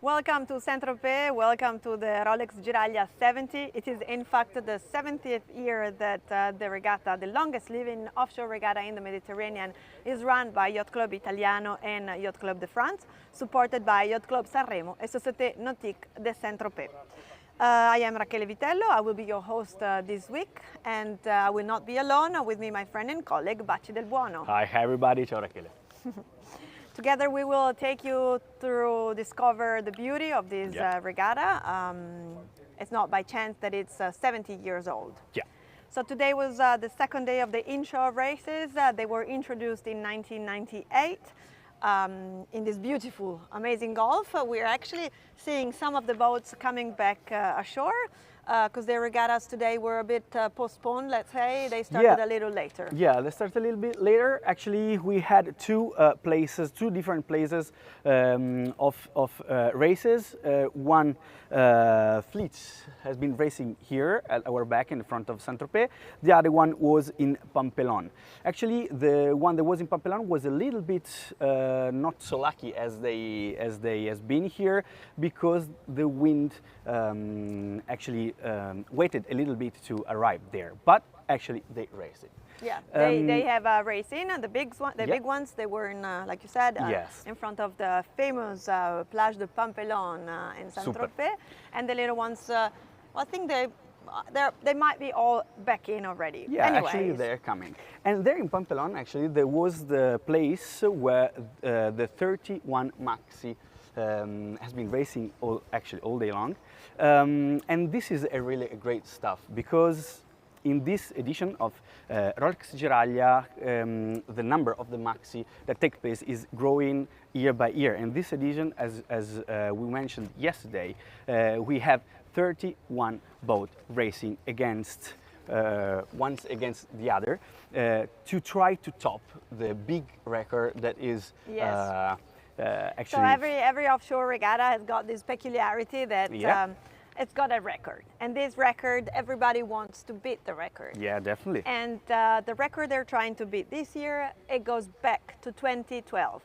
Welcome to Saint-Tropez, welcome to the ROLEX GIRAGLIA 70. It is in fact the 70th year that the regatta, the longest living offshore regatta in the Mediterranean, is run by Yacht Club Italiano and Yacht Club de France, supported by Yacht Club Sanremo and Société Nautique de Saint-Tropez. I am Rachele Vitello, I will be your host this week, and I will not be alone. With me my friend and colleague Bacci Del Buono. Hi everybody, ciao Rachele. Together we will take you through, discover the beauty of this regatta. It's not by chance that it's 70 years old. Yeah. So today was the second day of the inshore races. They were introduced in 1998 in this beautiful, amazing Gulf. We're actually seeing some of the boats coming back ashore, because the regattas today were a bit postponed, let's say. They started a little later. Yeah, they started a little bit later. Actually, we had two different places of races. One fleet has been racing here at our back in front of Saint-Tropez. The other one was in Pampelon. Actually, the one that was in Pampelon was a little bit not so lucky as they has been here, because the wind actually waited a little bit to arrive there, but actually they raced it. Yeah, they have a racing. The big ones, they were in, like you said, in front of the famous Plage de Pampelon in Saint-Tropez, and the little ones, I think they might be all back in already. Yeah, anyways. Actually they're coming. And there in Pampelon, actually, there was the place where the 31 Maxi has been racing all day long. And this is really great stuff, because in this edition of ROLEX GIRAGLIA, the number of the Maxi that take place is growing year by year. And this edition, as we mentioned yesterday, we have 31 boats racing against once against the other, to try to top the big record that is actually. So every offshore regatta has got this peculiarity that it's got a record, and this record, everybody wants to beat the record. Yeah, definitely. And the record they're trying to beat this year, it goes back to 2012,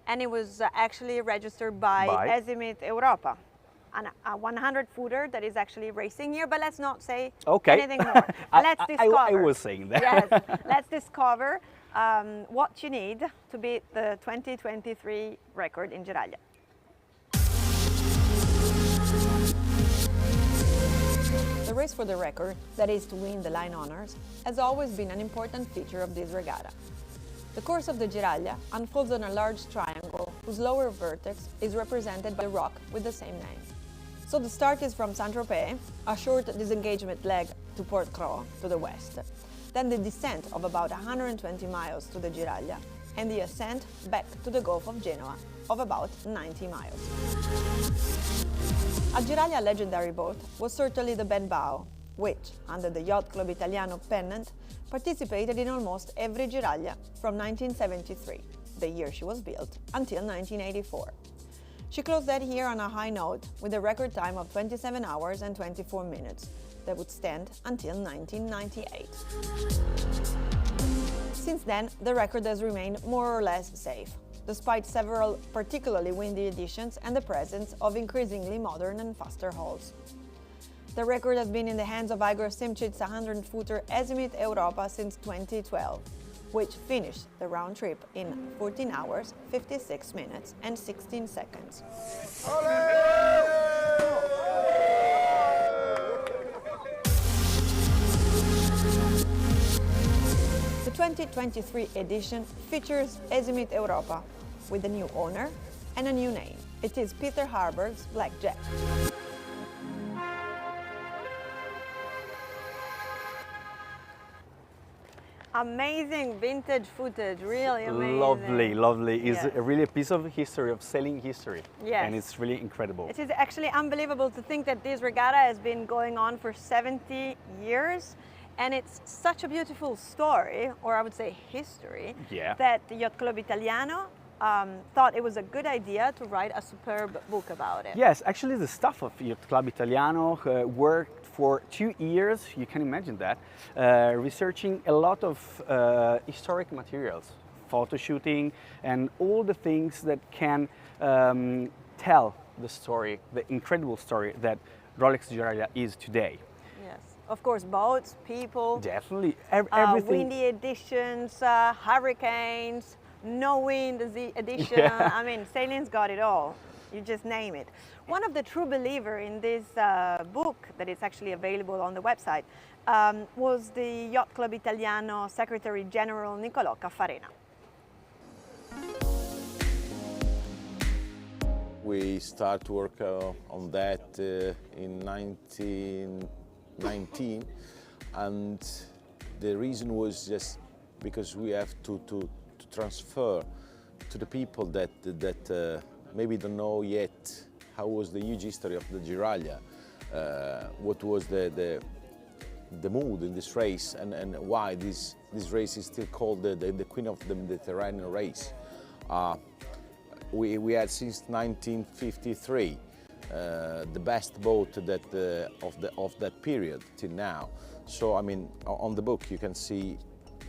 and it was actually registered by Azimut Europa, a 100-footer that is actually racing here. But let's not say anything more. Let's discover. I was saying that. Yes, let's discover what you need to beat the 2023 record in Giraglia. The race for the record, that is to win the line honors, has always been an important feature of this regatta. The course of the Giraglia unfolds on a large triangle whose lower vertex is represented by the rock with the same name. So the start is from Saint-Tropez, a short disengagement leg to Port Cros to the west, then the descent of about 120 miles to the Giraglia, and the ascent back to the Gulf of Genoa of about 90 miles. A Giraglia legendary boat was certainly the Benbow, which, under the Yacht Club Italiano pennant, participated in almost every Giraglia from 1973, the year she was built, until 1984. She closed that year on a high note with a record time of 27 hours and 24 minutes that would stand until 1998. Since then, the record has remained more or less safe, despite several particularly windy editions and the presence of increasingly modern and faster hulls. The record has been in the hands of Igor Simchit's 100-footer Azimut Europa since 2012, which finished the round trip in 14 hours, 56 minutes and 16 seconds. The 2023 edition features Azimut Europa with a new owner and a new name. It is Peter Harbour's Blackjack. Amazing vintage footage, really amazing. Lovely. It's really a piece of history, of sailing history. Yes. And it's really incredible. It is actually unbelievable to think that this regatta has been going on for 70 years. And it's such a beautiful story, or I would say history, that the Yacht Club Italiano thought it was a good idea to write a superb book about it. Yes, actually the staff of Yacht Club Italiano worked for 2 years, you can imagine that, researching a lot of historic materials, photo shooting, and all the things that can tell the story, the incredible story that Rolex Giraglia is today. Yes, of course, boats, people, Definitely, everything. windy editions, hurricanes, no wind edition. Yeah. I mean, sailing's got it all. You just name it. One of the true believers in this book, that is actually available on the website, was the Yacht Club Italiano Secretary General Niccolò Caffarena. We start to work on that in 1919, and the reason was just because we have to transfer to the people that maybe don't know yet how was the huge history of the Giraglia, what was the mood in this race, and why this race is still called the Queen of the Mediterranean race. We had since 1953 the best boat that of that period till now. So I mean, on the book you can see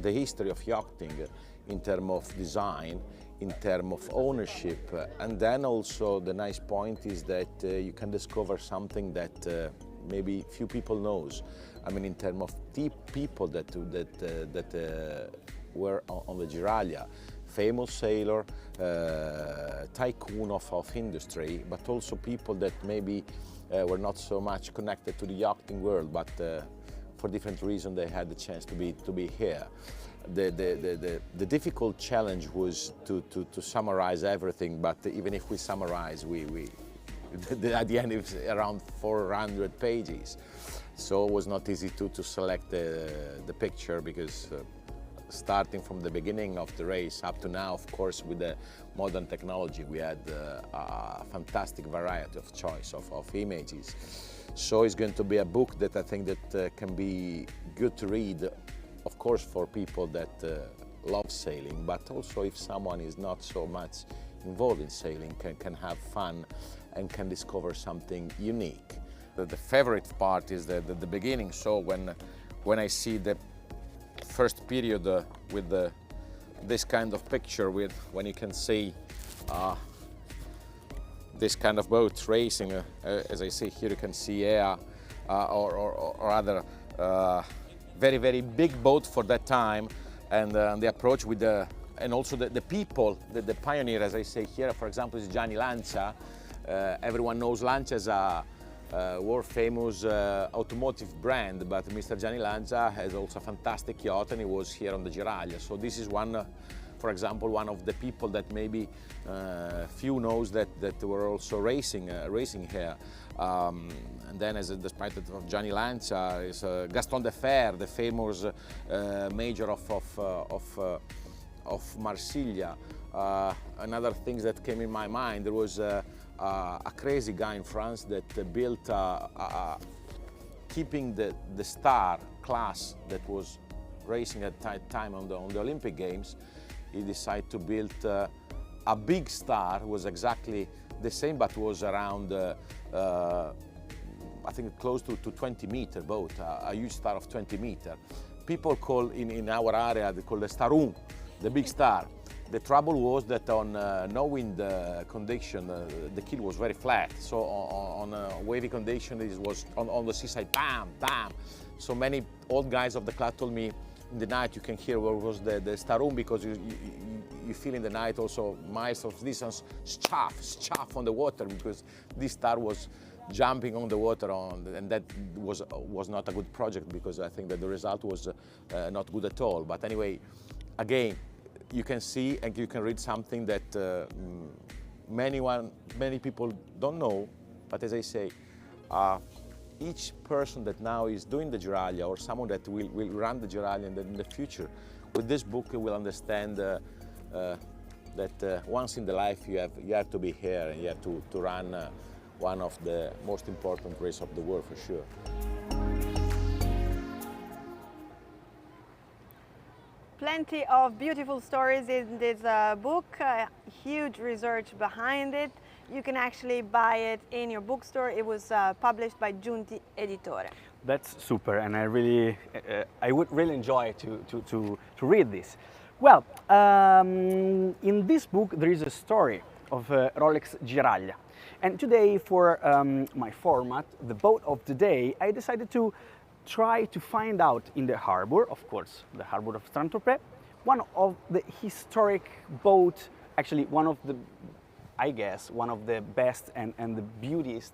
the history of yachting in terms of design, in terms of ownership, and then also the nice point is that you can discover something that maybe few people knows. I mean, in terms of people that were on the Giraglia, famous sailor, tycoon of industry, but also people that maybe were not so much connected to the yachting world, but for different reasons they had the chance to be here. The difficult challenge was to summarize everything, but even if we summarize, at the end it's around 400 pages. So it was not easy to select the picture, because starting from the beginning of the race up to now, of course, with the modern technology, we had a fantastic variety of choice of images. So it's going to be a book that I think that can be good to read, of course, for people that love sailing, but also if someone is not so much involved in sailing, can have fun and can discover something unique. The favorite part is the beginning. So when I see the first period with this kind of picture, when you can see this kind of boat racing, as I see here, you can see air or other very, very big boat for that time, and the approach with and also the people, the pioneer, as I say here, for example, is Gianni Lancia. Everyone knows Lancia as a world famous automotive brand, but Mr. Gianni Lancia has also a fantastic yacht, and he was here on the Giraglia. So this is one, for example, one of the people that maybe few knows that were also racing here. And then, despite of Gianni Lancia, is Gaston de Fer, the famous major of Marsiglia. Another thing that came in my mind, there was a crazy guy in France that built, keeping the star class that was racing at that time on the Olympic Games. He decided to build a big star, was exactly the same, but was around, I think close to 20-meter boat, a huge star of 20 meters. People call, in our area, they call the Starum, the big star. The trouble was that on no wind condition, the keel was very flat. So on a wavy condition, it was on the seaside, bam, bam. So many old guys of the club told me, in the night you can hear where was the Starum, because you feel in the night also miles of distance, chaff on the water, because this star was jumping on the water, and that was not a good project, because I think that the result was not good at all. But anyway, again, you can see and you can read something that many people don't know, but as I say, each person that now is doing the Giraglia, or someone that will run the Giraglia in the future, with this book will understand that once in the life you have to be here, and you have to run one of the most important races of the world, for sure. Plenty of beautiful stories in this book, huge research behind it. You can actually buy it in your bookstore. It was published by Giunti Editore. That's super, and I would really enjoy to read this. Well, in this book there is a story of Rolex Giraglia. And today, for my format, the boat of the day, I decided to try to find out in the harbor, of course, the harbor of Saint-Tropez, one of the historic boat, actually one of the, I guess, one of the best and the beautiest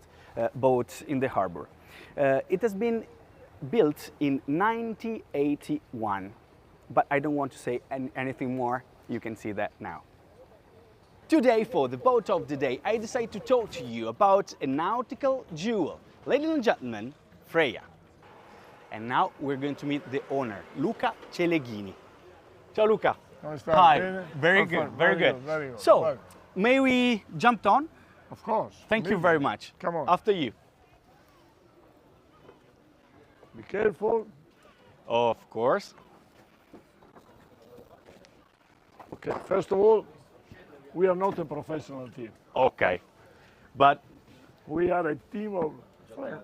boats in the harbor. It has been built in 1981, but I don't want to say anything more. You can see that now. Today, for the boat of the day, I decided to talk to you about a nautical jewel. Ladies and gentlemen, Freya. And now we're going to meet the owner, Luca Celeghini. Ciao Luca. Hi. Very good, very good. Very good. So, Well, may we jump on? of course. Thank you very much. Come on. After you. Be careful. Of course. Okay, first of all, we are not a professional team. Okay. But We are a team of friends.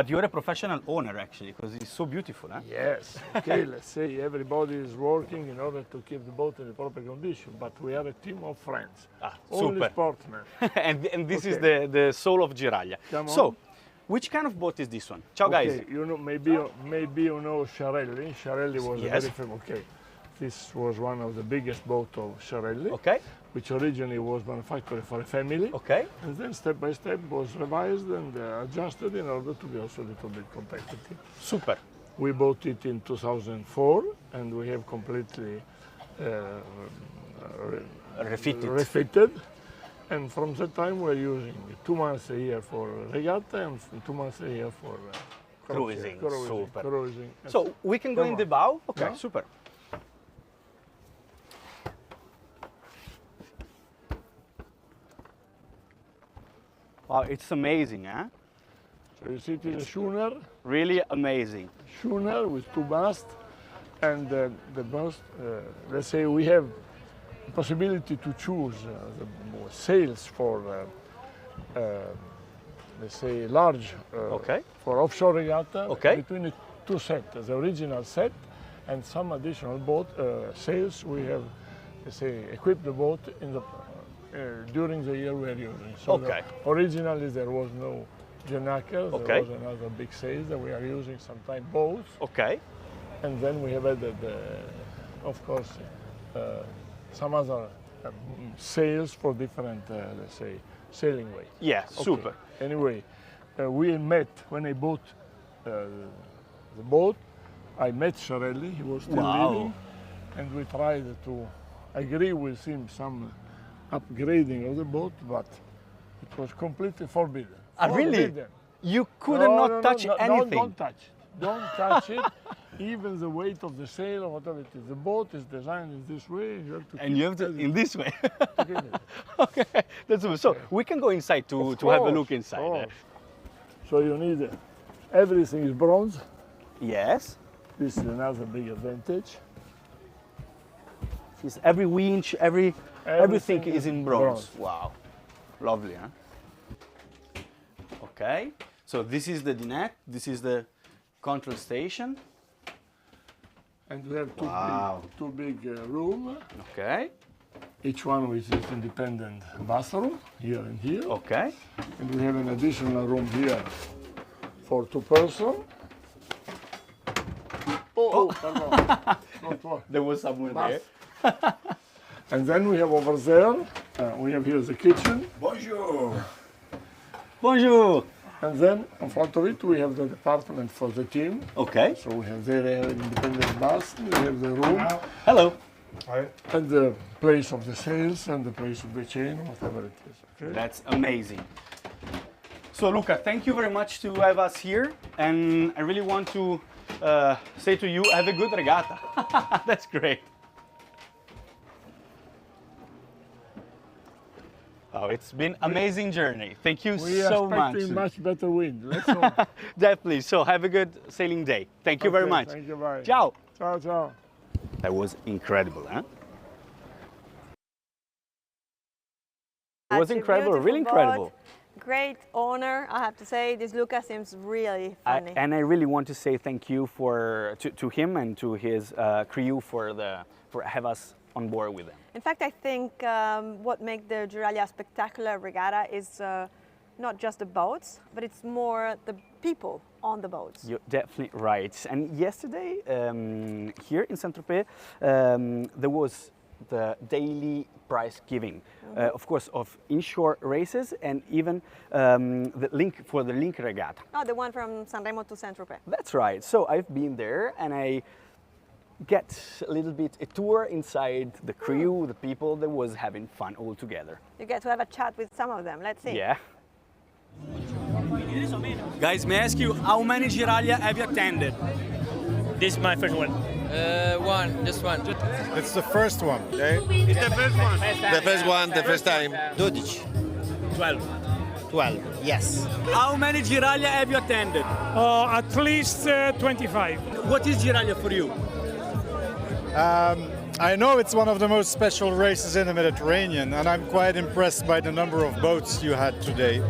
you're a professional owner actually, because it's so beautiful, huh? Yes. Okay, let's say everybody is working in order to keep the boat in the proper condition, but we are a team of friends. Only super. sportsmen. and this is Okay. the soul of Giraglia. Come on. So, which kind of boat is this one? Ciao guys. Okay, you know, maybe you know Sciarelli. Sciarelli was a Yes. very famous. Okay, this was one of the biggest boats of Sciarelli, Okay, which originally was manufactured for a family. okay. And then step by step was revised and adjusted in order to be also a little bit competitive. Super. We bought it in 2004 and we have completely refitted. And from that time we're using 2 months a year for regatta and 2 months a year for Cruising, super. cruising. So, we can go Come in the on. bow? Okay, Yeah. super. Wow, it's amazing, huh? So you see it is a schooner, Really amazing. with 2 masts, and the mast, let's say we have the possibility to choose the sails for, let's say, large, Okay. for offshore regatta, Okay. between the 2 sets, the original set and some additional boat sails. We have, let's say, equipped the boat in the during the year we are using. So Okay. originally there was no Janaker, there Okay. was another big sail that we are using, sometimes boats. Okay. And then we have added, of course, some other sails for different, let's say, sailing way. Yeah, Okay. super. Anyway, we met when I bought the boat. I met Sciarelli, he was still Wow. living, and we tried to agree with him some upgrading of the boat, but it was completely forbidden. Really? Forbidden. You couldn't not touch anything. Don't touch it. Don't touch it. Even the weight of the sail or whatever it is. The boat is designed in this way, and you have to And you have to, in this way. keep it. Okay, that's super. So, we can go inside to have a course, look inside. of course. So you need, everything is bronze. Yes. This is another big advantage. It's every winch, everything Everything is is in bronze. bronze. Wow, lovely, huh? Okay, so this is the dinette, this is the control station. And we have Wow. two big room, Okay, each one with its independent bathroom, here and here. okay. And we have an additional room here for 2 persons. Pardon. Not one. There was somewhere there. Bath. And then we have over there, we have here the kitchen. Bonjour. Bonjour. And then in front of it, we have the department for the team. Okay. So we have there an independent bath, we have the room, Hello. and the place of the sails, and the place of the chain, whatever it is. Okay? That's amazing. So Luca, thank you very much to have us here, and I really want to say to you, have a good regatta. That's great. Oh, it's been amazing journey. Thank you We so are much. expecting much better wind. Let's hope. Definitely. So have a good sailing day. Thank you very Okay, much. Thank you, bye. Ciao. Ciao, ciao. That was incredible, huh? It was That's a incredible, really beautiful incredible. boat. Great owner, I have to say. This Luca seems really funny. And I really want to say thank you to him and to his crew for have us on board with them. In fact, I think what makes the Giraglia spectacular regatta is not just the boats, but it's more the people on the boats. You're definitely right. And yesterday, here in Saint-Tropez, there was the daily prize giving, of course, of inshore races and even the link for the link regatta. Oh, the one from Sanremo to Saint-Tropez. That's right. So I've been there and I get a little bit a tour inside the crew, the people that was having fun all together. You get to have a chat with some of them. Let's see. Yeah. Guys, may I ask you, how many Giraglia have you attended? This is my first one. Just one. It's the first one. Okay? It's the first one. The first one, the first time. 12. 12, yes. How many Giraglia have you attended? At least 25. What is Giraglia for you? I know it's one of the most special races in the Mediterranean, and I'm quite impressed by the number of boats you had today.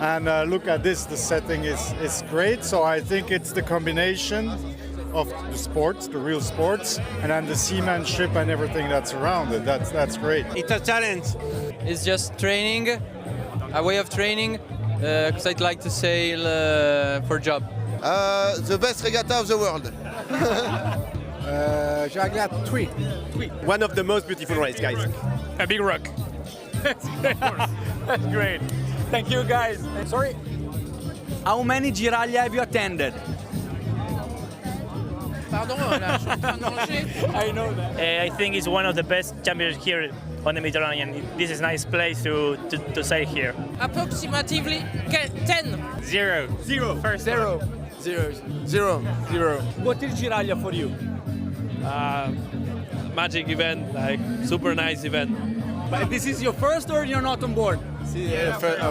And look at this, the setting is great, so I think it's the combination of the sports, the real sports, and then the seamanship and everything that's around it. That's great. It's a challenge. It's just training, a way of training, because I'd like to sail for job. The best regatta of the world. Giraglia 3. One of the most beautiful races, guys. A big rock. That's great. Thank you, guys. Sorry. How many Giraglia have you attended? I know that. I think it's one of the best championships here on the Mediterranean. This is a nice place to sail here. Approximately 10. Zero. First Zero. What is Giraglia for you? Magic event, like super nice event. But this is your first or you're not on board?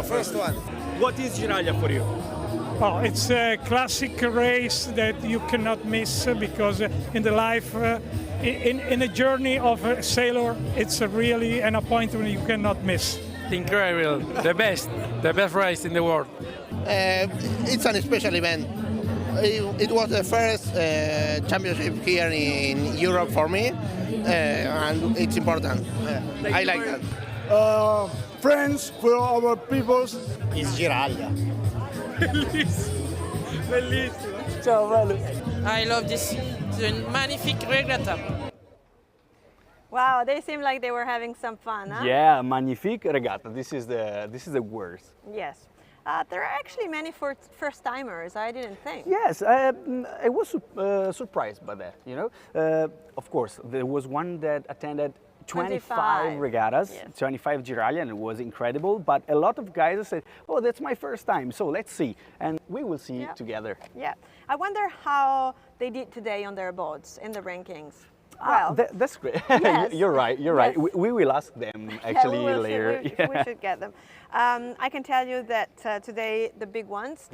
First one. What is Giraglia for you? Oh, it's a classic race that you cannot miss because in the life, in a journey of a sailor, it's really an appointment you cannot miss. Incredible, the best race in the world. It's an special event. It was the first championship here in Europe for me, and it's important. I like that. Friends for our peoples. It's Giraglia. Bellissimo. Ciao, bello. I love this. It's a magnifique regatta. Wow, they seem like they were having some fun, huh? Yeah, magnifique regatta. This is the word. Yes. There are actually many first-timers, I didn't think. Yes, I was surprised by that, you know. Of course, there was one that attended 25 regattas, yes. 25 Giraglia, and it was incredible. But a lot of guys said, oh, that's my first time, so let's see. And we will see together. Yeah. I wonder how they did today on their boats in the rankings. Well, that's great. Yes. You're right, you're right. We will ask them actually later. We should get them. I can tell you that today the big ones,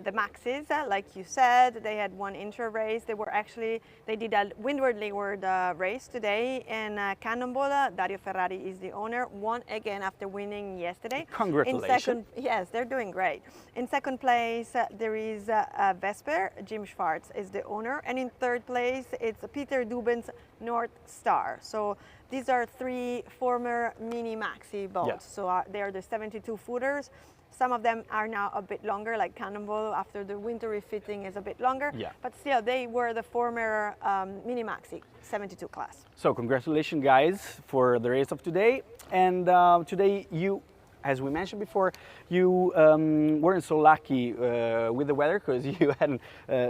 the maxis, like you said, they had one intra race. They did a windward-leeward race today in Cannonball. Dario Ferrari is the owner, won again after winning yesterday. Congratulations. Yes, they're doing great. In second place, there is Vesper. Jim Schwartz is the owner. And in third place, it's Peter Dubin's North Star. So these are three former mini maxi boats. Yeah. So they are the 72-footers. Some of them are now a bit longer, like Cannonball, after the winter refitting is a bit longer. Yeah. But still, they were the former mini maxi 72 class. So congratulations, guys, for the race of today. And today you, as we mentioned before, you weren't so lucky with the weather because you hadn't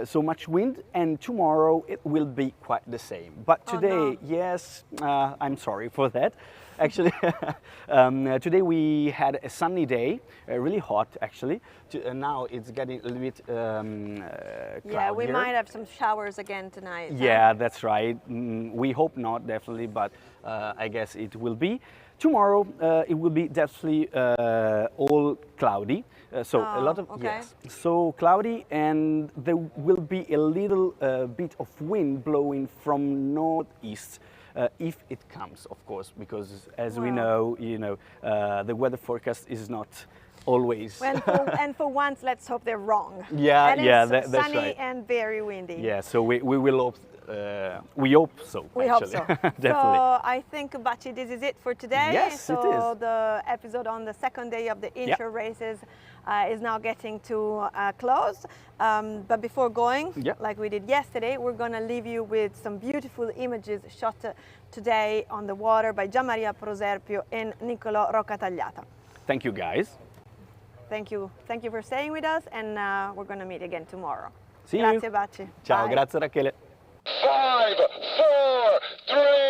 so much wind. And tomorrow it will be quite the same. But today, yes, I'm sorry for that. Actually, today we had a sunny day, really hot actually. Now it's getting a little bit cloudier. Yeah, we might have some showers again tonight. Yeah, that's right. We hope not, definitely, but I guess it will be. Tomorrow it will be definitely all cloudy. So a lot of, yes, so cloudy, and there will be a little bit of wind blowing from northeast. If it comes, of course, because as we know, the weather forecast is not always. And for once, let's hope they're wrong. Yeah, and that's sunny right. and very windy. Yeah, so we will hope we hope so. We hope actually. so. Definitely. So I think, Baci, this is it for today. Yes, so it is. The episode on the second day of the inshore races is now getting to close. But before going, like we did yesterday, we're going to leave you with some beautiful images shot today on the water by Gianmaria Proserpio and Niccolò Roccatagliata. Thank you, guys. Thank you for staying with us, and we're going to meet again tomorrow. See Grazie, you. Baci. Ciao, Bye. grazie Rachele. 5, 4, 3,